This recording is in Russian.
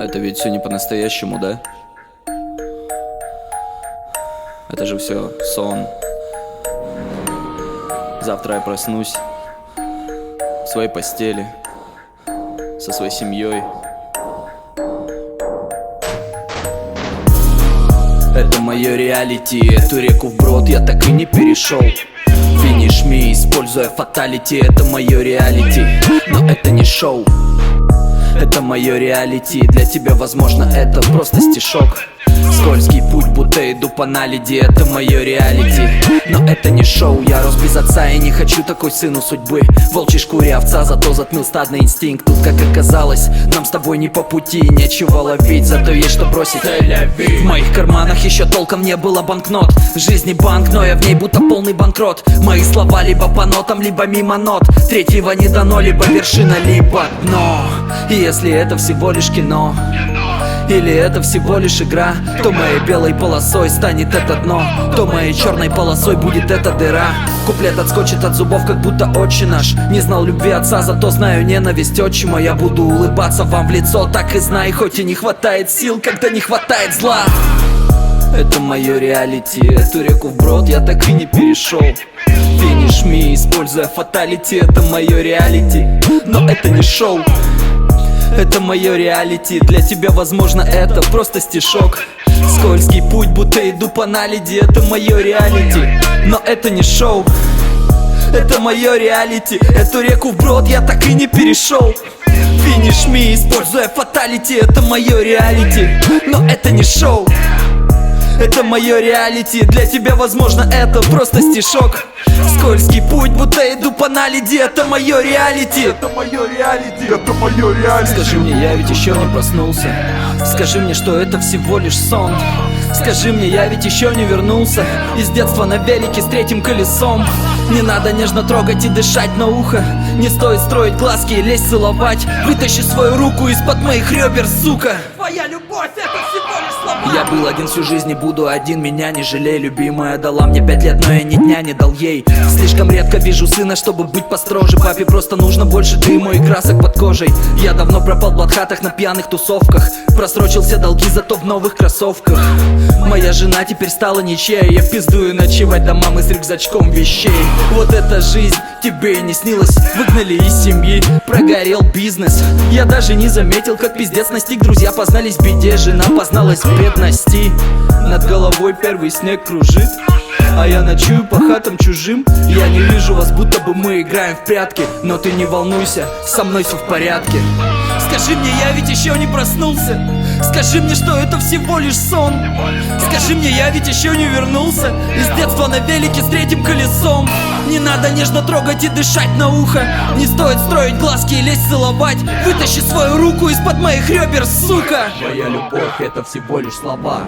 Это ведь все не по-настоящему, да? Это же все сон. Завтра я проснусь в своей постели со своей семьей. Это мое реалити, эту реку вброд я так и не перешел. Финиш ми, используя фаталити, это мое реалити, но это не шоу. Это мое реалити, для тебя, возможно, это просто стишок. Скользкий путь, будто иду по наледи, это мое реалити, но это не шоу. Я рос без отца и не хочу такой сыну судьбы. Волчьей шкуре овца, зато затмил стадный инстинкт. Тут, как оказалось, нам с тобой не по пути. Нечего ловить, зато есть что бросить. В моих карманах еще толком не было банкнот. В жизни банк, но я в ней будто полный банкрот. Мои слова либо по нотам, либо мимо нот. Третьего не дано, либо вершина, либо дно. И если это всего лишь кино, или это всего лишь игра, то моей белой полосой станет это дно, то моей черной полосой будет эта дыра. Куплет отскочит от зубов, как будто отче наш. Не знал любви отца, зато знаю ненависть отчима. Я буду улыбаться вам в лицо, так и знай, хоть и не хватает сил, когда не хватает зла. Это мое реалити, эту реку вброд я так и не перешел. Финиш ми, используя фаталити, это мое реалити, но это не шоу. Это мое реалити, для тебя, возможно, это просто стишок. Скользкий путь, будто иду по наледи, это мое реалити, но это не шоу. Это мое реалити, эту реку вброд я так и не перешел. Финиш ми, используя фаталити, это мое реалити, но это не шоу. Это мое реалити, для тебя, возможно, это просто стишок. Скользкий путь, будто иду по наледи, это мое реалити. Это мое реалити, это мое реалити. Скажи мне, я ведь еще не проснулся. Скажи мне, что это всего лишь сон. Скажи мне, я ведь еще не вернулся из детства на велике с третьим колесом. Не надо нежно трогать и дышать на ухо. Не стоит строить глазки и лезть целовать. Вытащи свою руку из-под моих ребер, сука. Твоя любовь — это всего лишь слова. Я был один всю жизнь и буду один, меня не жалей. Любимая дала мне 5 лет, но я ни дня не дал ей. Слишком редко вижу сына, чтобы быть построже. Папе просто нужно больше дыма и красок под кожей. Я давно пропал в блатхатах на пьяных тусовках. Просрочил все долги, зато в новых кроссовках. Моя жена теперь стала ничья. Я пиздую ночевать до мамы с рюкзачком вещей. Вот эта жизнь тебе и не снилась. Выгнали из семьи, прогорел бизнес. Я даже не заметил, как пиздец настиг. Друзья познались в беде, жена позналась в бедности. Над головой первый снег кружит, а я ночую по хатам чужим. Я не вижу вас, будто бы мы играем в прятки. Но ты не волнуйся, со мной все в порядке. Скажи мне, я ведь еще не проснулся. Скажи мне, что это всего лишь сон. Скажи мне, я ведь еще не вернулся из детства на велике с третьим колесом. Не надо нежно трогать и дышать на ухо. Не стоит строить глазки и лезть целовать. Вытащи свою руку из-под моих ребер, сука. Твоя любовь — это всего лишь слова.